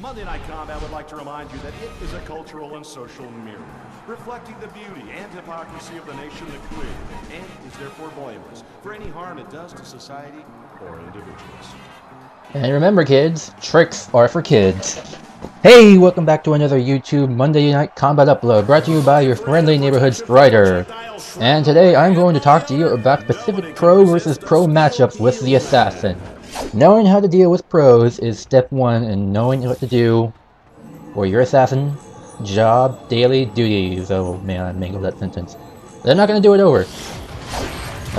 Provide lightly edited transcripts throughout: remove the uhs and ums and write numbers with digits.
Monday Night Combat would like to remind you that it is a cultural and social mirror, reflecting the beauty and hypocrisy of the nation that created it, and is therefore blameless for any harm it does to society or individuals. And remember, kids, tricks are for kids. Hey, welcome back to another YouTube Monday Night Combat upload, brought to you by your friendly neighborhood Strider. And today I'm going to talk to you about specific pro versus pro matchups with the Assassin. Knowing how to deal with pros is step one in knowing what to do for your Assassin job, daily duties. Oh man, I mangled that sentence. But I'm not going to do it over.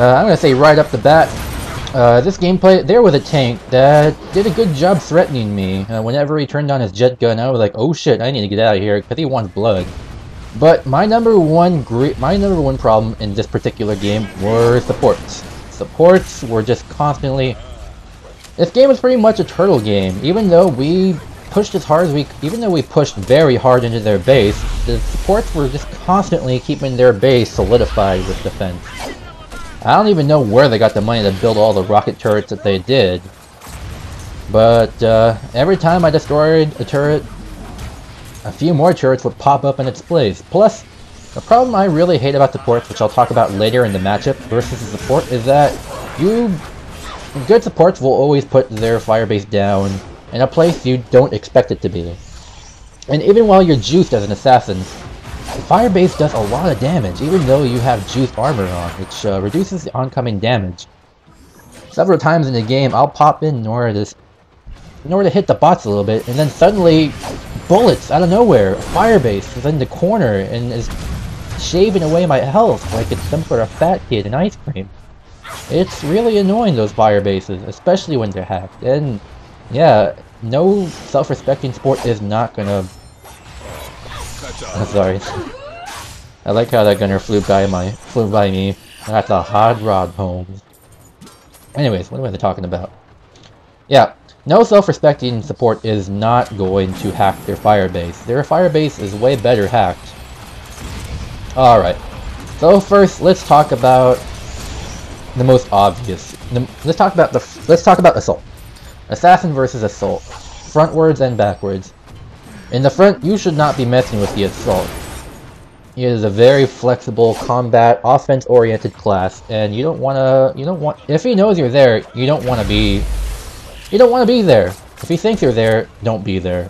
I'm going to say right up the bat, this gameplay, there was a tank that did a good job threatening me. Whenever he turned on his jet gun, I was like, oh shit, I need to get out of here, because he wants blood. But my number one problem in this particular game were supports. Supports were just constantly... This game was pretty much a turtle game. Even though we pushed as hard as even though we pushed very hard into their base, the supports were just constantly keeping their base solidified with defense. I don't even know where they got the money to build all the rocket turrets that they did. But every time I destroyed a turret, a few more turrets would pop up in its place. Plus, the problem I really hate about supports, which I'll talk about later in the matchup versus the support, is that good supports will always put their fire base down in a place you don't expect it to be. And even while you're juiced as an assassin, the fire base does a lot of damage, even though you have juiced armor on, which reduces the oncoming damage. Several times in the game, I'll pop in order to hit the bots a little bit, and then suddenly, bullets out of nowhere, a fire base is in the corner and is shaving away my health like it's some sort of fat kid in ice cream. It's really annoying, those fire bases, especially when they're hacked. And yeah, no self-respecting sport is not gonna... I'm sorry. I like how that gunner flew by me. That's a hard rod, Holmes. Anyways, what was I talking about? Yeah, no self-respecting support is not going to hack their fire base. Their fire base is way better hacked. Alright. So first, let's talk about the most obvious. Let's talk about assault. Assassin versus assault. Frontwards and backwards. In the front, you should not be messing with the assault. He is a very flexible, combat, offense-oriented class, and if he knows you're there, you don't want to be there. If he thinks you're there, don't be there.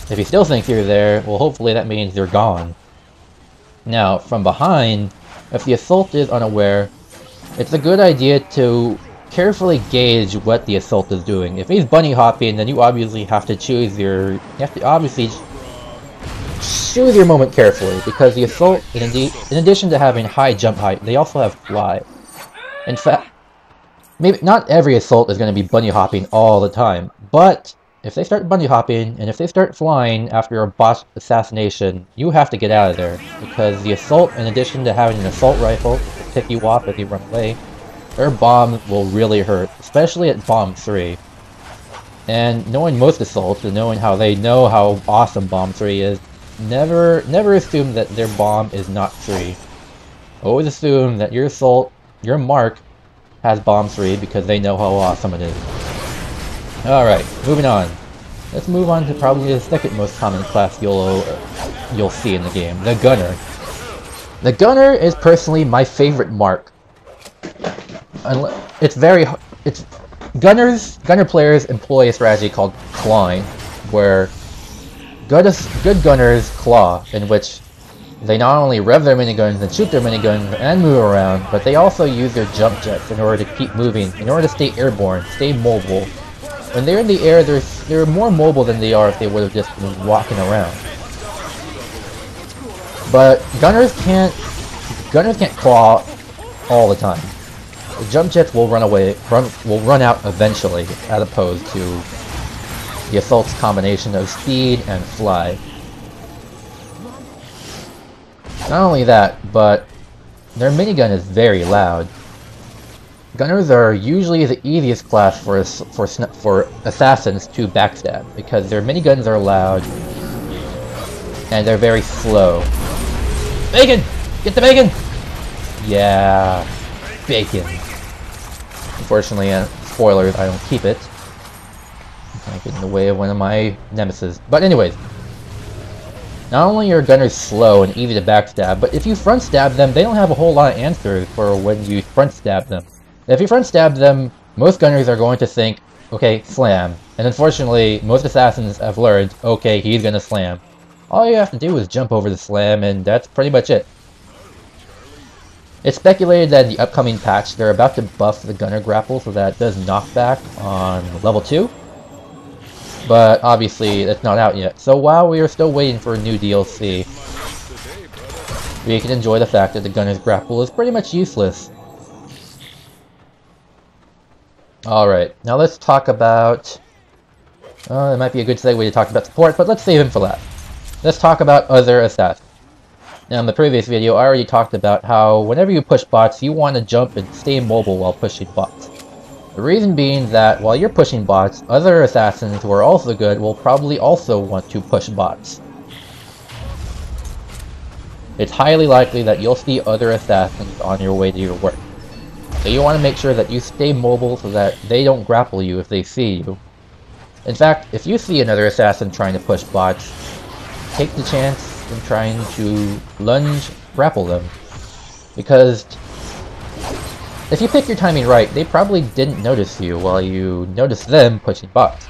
If he still thinks you're there, well, hopefully that means you're gone. Now, from behind, if the assault is unaware, it's a good idea to carefully gauge what the assault is doing. If he's bunny hopping, then you obviously have to choose your moment carefully, because the assault, in addition to having high jump height, they also have fly. In fact, maybe not every assault is going to be bunny hopping all the time, but if they start bunny hopping and if they start flying after a boss assassination, you have to get out of there, because the assault, in addition to having an assault rifle to pick you off as you run away, their bomb will really hurt, especially at bomb 3. And knowing most assaults and knowing how they know how awesome bomb 3 is, never assume that their bomb is not 3. Always assume that your assault, your mark, has bomb 3 because they know how awesome it is. Alright, moving on. Let's move on to probably the second most common class you'll see in the game, the Gunner. The Gunner is personally my favorite mark. Gunner players employ a strategy called clawing, where good gunners claw, in which they not only rev their miniguns and shoot their miniguns and move around, but they also use their jump jets in order to keep moving, in order to stay airborne, stay mobile. When they're in the air, they're more mobile than they are if they would have just been walking around. But gunners can't claw all the time. The jump jets will run out eventually, as opposed to the assault's combination of speed and fly. Not only that, but their minigun is very loud. Gunners are usually the easiest class for assassins to backstab, because their miniguns are loud and they're very slow. Bacon! Get the bacon! Yeah, bacon. Unfortunately, spoilers, I don't keep it. I Get in the way of one of my nemesis. But anyways, not only are gunners slow and easy to backstab, but if you front stab them, they don't have a whole lot of answers for when you front stab them. If you front stab them, most gunners are going to think, okay, slam. And unfortunately, most assassins have learned, okay, he's gonna slam. All you have to do is jump over the slam, and that's pretty much it. It's speculated that in the upcoming patch, they're about to buff the gunner grapple so that it does knockback on level 2. But obviously, that's not out yet. So while we are still waiting for a new DLC, we can enjoy the fact that the gunner's grapple is pretty much useless. Alright, now let's talk about... it might be a good segue to talk about support, but let's save him for last. Let's talk about other assassins. Now in the previous video, I already talked about how whenever you push bots, you want to jump and stay mobile while pushing bots. The reason being that while you're pushing bots, other assassins who are also good will probably also want to push bots. It's highly likely that you'll see other assassins on your way to your work. So you want to make sure that you stay mobile so that they don't grapple you if they see you. In fact, if you see another assassin trying to push bots, take the chance in trying to lunge grapple them. Because if you pick your timing right, they probably didn't notice you while you noticed them pushing bots.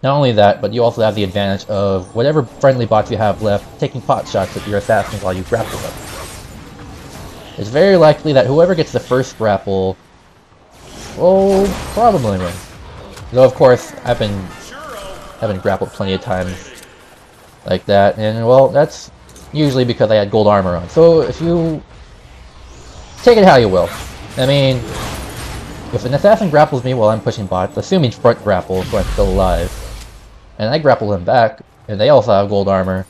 Not only that, but you also have the advantage of whatever friendly bots you have left taking pot shots at your assassins while you grapple them. It's very likely that whoever gets the first grapple will probably win. Though of course, I've been grappled plenty of times like that, and well, that's usually because I had gold armor on. So if you take it how you will. I mean, if an assassin grapples me while I'm pushing bots, assuming front grapple so I'm still alive, and I grapple them back, and they also have gold armor,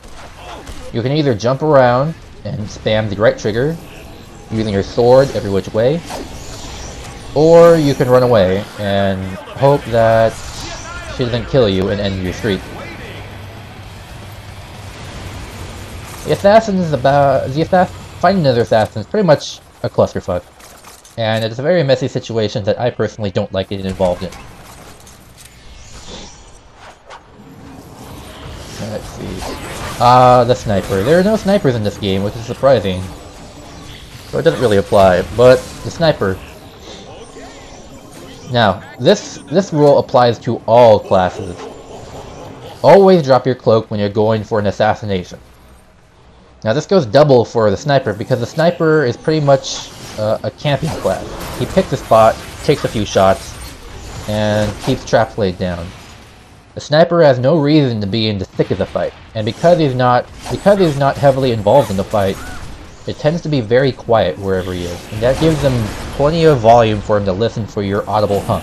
you can either jump around and spam the right trigger, using your sword every which way, or you can run away and hope that she doesn't kill you and end your streak. Finding another assassin is pretty much a clusterfuck, and it's a very messy situation that I personally don't like getting involved in. Let's see. The sniper. There are no snipers in this game, which is surprising. So it doesn't really apply, but the sniper. Now, this rule applies to all classes. Always drop your cloak when you're going for an assassination. Now this goes double for the sniper, because the sniper is pretty much a camping class. He picks a spot, takes a few shots, and keeps traps laid down. The sniper has no reason to be in the thick of the fight, and because he's not heavily involved in the fight, it tends to be very quiet wherever he is, and that gives him plenty of volume for him to listen for your audible hum.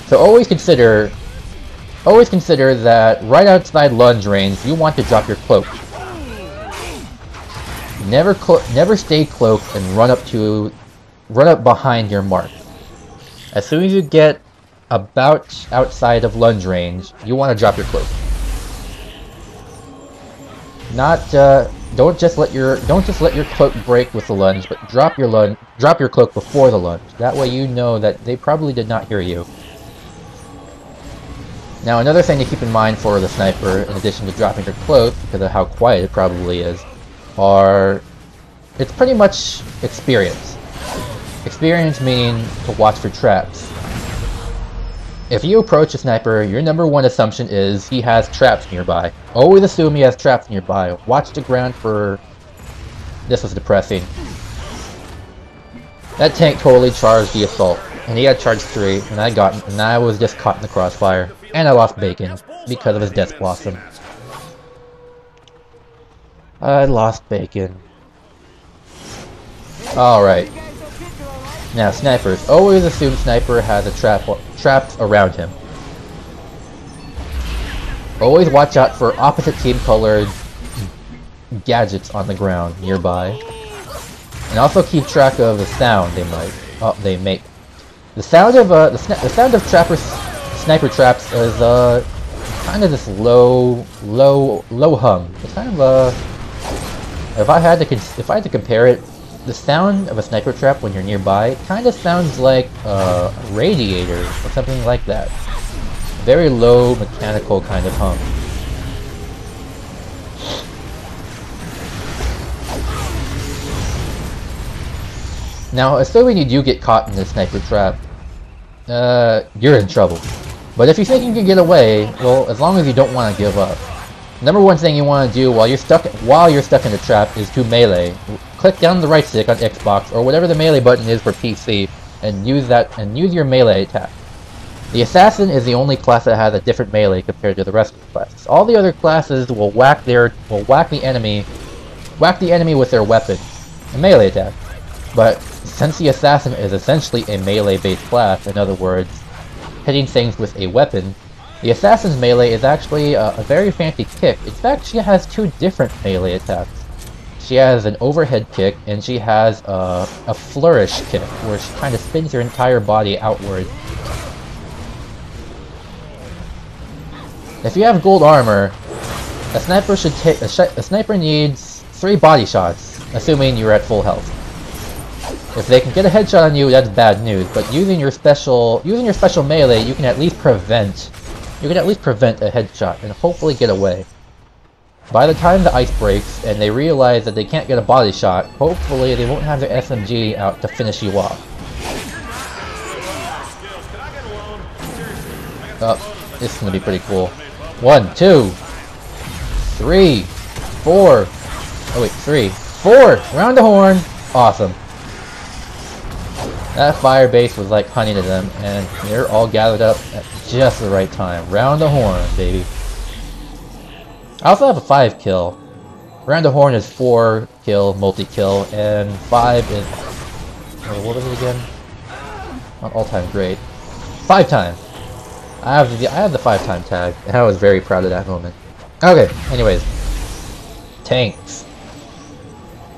So always consider that right outside lunge range, you want to drop your cloak. Never stay cloaked and run up behind your mark. As soon as you get about outside of lunge range, you want to drop your cloak. Don't just let your cloak break with the lunge, but drop your cloak before the lunge. That way you know that they probably did not hear you. Now another thing to keep in mind for the sniper, in addition to dropping your cloak, because of how quiet it probably is, it's pretty much experience. Experience meaning to watch for traps. If you approach a sniper, your number one assumption is he has traps nearby. Always assume he has traps nearby. Watch the ground for... This was depressing. That tank totally charged the assault, and he had charge 3, and I was just caught in the crossfire. And I lost Bacon, because of his Death Blossom. I lost Bacon. Alright. Now, snipers. Always assume sniper has a traps around him. Always watch out for opposite team colored gadgets on the ground nearby. And also keep track of the sound they make. The sound of sniper traps is kind of this low hum. It's kind of if I had to compare it the sound of a sniper trap when you're nearby kind of sounds like a radiator or something like that. Very low mechanical kind of hum. Now, assuming you do get caught in this sniper trap, you're in trouble. But if you think you can get away, well, as long as you don't want to give up. Number one thing you want to do while you're stuck in the trap is to melee. Click down the right stick on Xbox or whatever the melee button is for PC, and use your melee attack. The assassin is the only class that has a different melee compared to the rest of the classes. All the other classes will whack the enemy with their weapon, a melee attack. But since the assassin is essentially a melee-based class, in other words, hitting things with a weapon, the assassin's melee is actually a very fancy kick. In fact, she has two different melee attacks. She has an overhead kick, and she has a flourish kick, where she kind of spins her entire body outward. If you have gold armor, a sniper needs 3 body shots, assuming you're at full health. If they can get a headshot on you, that's bad news. But using your special melee, you can at least prevent a headshot and hopefully get away. By the time the ice breaks and they realize that they can't get a body shot, hopefully they won't have their SMG out to finish you off. Oh, this is gonna be pretty cool. 1, 2, 3, 4. Oh wait, 3, 4. Round the horn. Awesome. That fire base was like honey to them, and they're all gathered up at just the right time. Round the horn, baby. I also have a 5 kill. Round the horn is 4 kill, multi-kill, and 5 is... what is it again? Not all-time great. 5 time. I have the 5-time tag, and I was very proud of that moment. Okay, anyways. Tanks.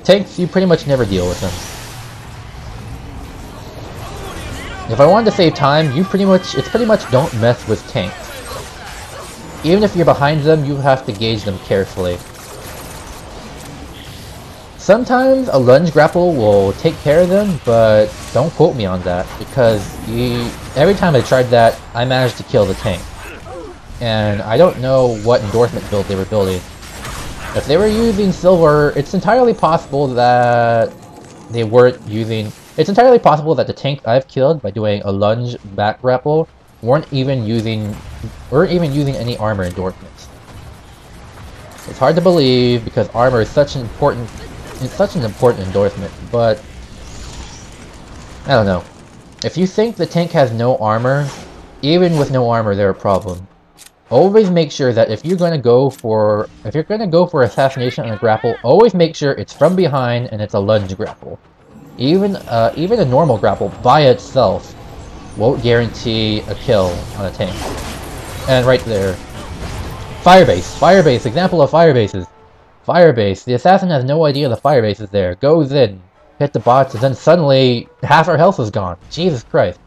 Tanks, you pretty much never deal with them. If I wanted to save time, it's pretty much don't mess with tanks. Even if you're behind them, you have to gauge them carefully. Sometimes a lunge grapple will take care of them, but don't quote me on that, because every time I tried that, I managed to kill the tank. And I don't know what endorsement build they were building. If they were using silver, it's entirely possible that they weren't using... It's entirely possible that the tank I've killed by doing a lunge back grapple weren't even using any armor endorsements. It's hard to believe because armor is such an important endorsement, but I don't know. If you think the tank has no armor, even with no armor they're a problem. Always make sure that if you're gonna go for assassination on a grapple, always make sure it's from behind and it's a lunge grapple. Even a normal grapple by itself won't guarantee a kill on a tank. And right there. Firebase. Firebase. Example of firebases. Firebase. The assassin has no idea the firebase is there. Goes in. Hit the bots, and then suddenly half our health is gone. Jesus Christ.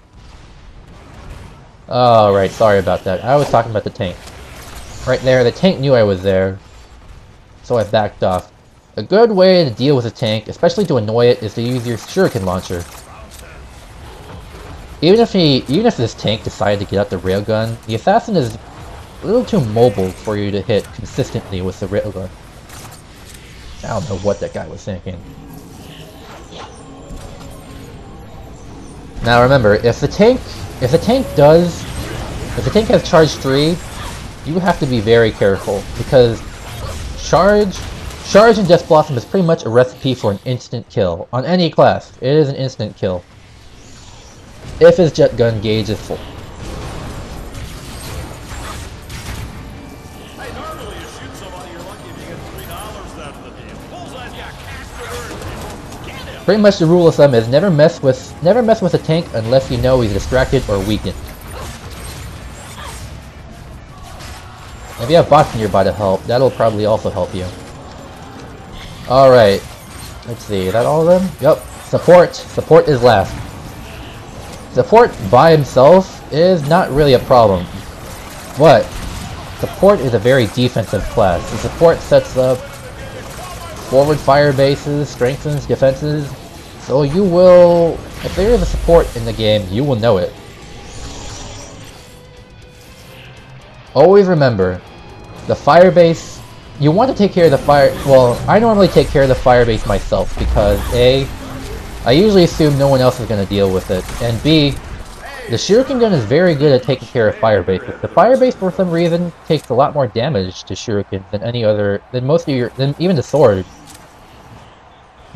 Oh, right. Sorry about that. I was talking about the tank. Right there. The tank knew I was there. So I backed off. A good way to deal with a tank, especially to annoy it, is to use your shuriken launcher. Even if this tank decided to get out the railgun, the assassin is a little too mobile for you to hit consistently with the railgun. I don't know what that guy was thinking. Now remember, if the tank has charge 3, you have to be very careful, because Charge and Death Blossom is pretty much a recipe for an instant kill. On any class, it is an instant kill. If his jet gun gauge is full. Hey, normally you shoot somebody, you're lucky if you get $3 out of the deal. Bullseye's got cash to burn. Get him! Pretty much the rule of thumb is never mess with a tank unless you know he's distracted or weakened. If you have bots nearby to help, that'll probably also help you. Alright. Let's see, is that all of them? Yup. Support. Support is last. Support by himself is not really a problem. But support is a very defensive class. The support sets up forward fire bases, strengthens defenses, So you will, if there is a support in the game, you will know it. Always remember, the fire base, you want to take care of the fire, well, I normally take care of the fire base myself because A, I usually assume no one else is going to deal with it, and B, the shuriken gun is very good at taking care of fire bases. The fire base, for some reason, takes a lot more damage to shurikens than any other, than most of your, than even the sword.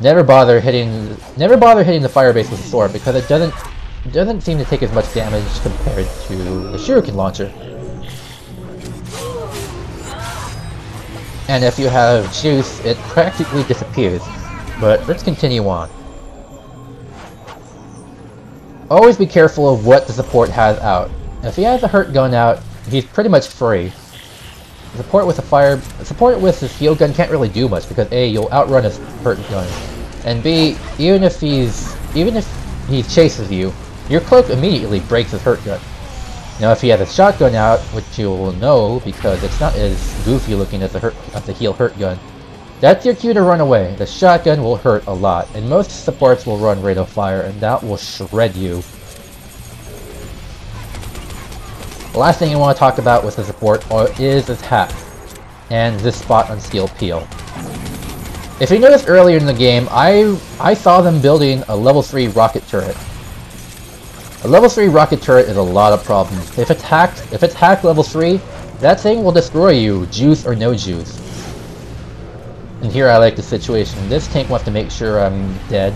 Never bother hitting the fire base with a sword because it doesn't seem to take as much damage compared to the shuriken launcher. And if you have juice, it practically disappears. But let's continue on. Always be careful of what the support has out. If he has a hurt gun out, he's pretty much free. Support with his heal gun can't really do much because A, you'll outrun his hurt gun, and B, even if he chases you, your cloak immediately breaks his hurt gun. Now, if he has a shotgun out, which you will know because it's not as goofy looking as the heal hurt gun, that's your cue to run away. The shotgun will hurt a lot, and most supports will run rate of fire, and that will shred you. The last thing you want to talk about with the support is this hack, and this spot on Steel Peel. If you noticed earlier in the game, I saw them building a level 3 rocket turret. A level 3 rocket turret is a lot of problems. If it's hacked level 3, that thing will destroy you, juice or no juice. And here I like the situation. This tank wants to make sure I'm dead.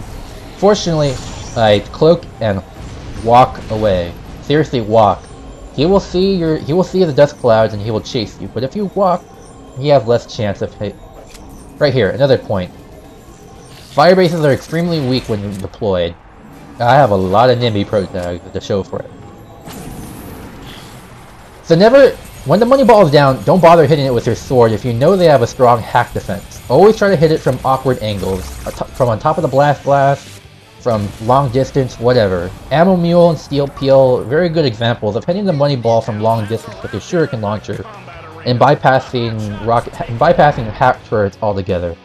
Fortunately, I cloak and walk away. Seriously, walk. He will see the dust clouds and he will chase you. But if you walk, he has less chance of hit. Right here, another point. Fire bases are extremely weak when deployed. I have a lot of NIMBY pro tags to show for it. So when the money ball is down, don't bother hitting it with your sword if you know they have a strong hack defense. Always try to hit it from awkward angles, from on top of the blast, from long distance, whatever. Ammo Mule and Steel Peel, very good examples of hitting the money ball from long distance with your shuriken launcher, and bypassing hack turrets altogether.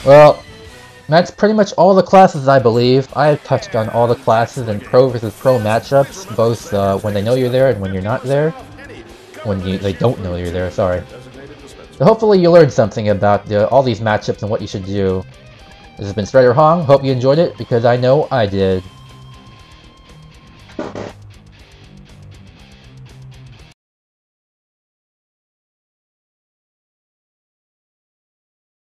Well, that's pretty much all the classes, I believe. I have touched on all the classes in pro versus pro matchups, both when they know you're there and when you're not there. They don't know you're there, sorry. So hopefully you learned something about all these matchups and what you should do. This has been Strider Hong, hope you enjoyed it, because I know I did.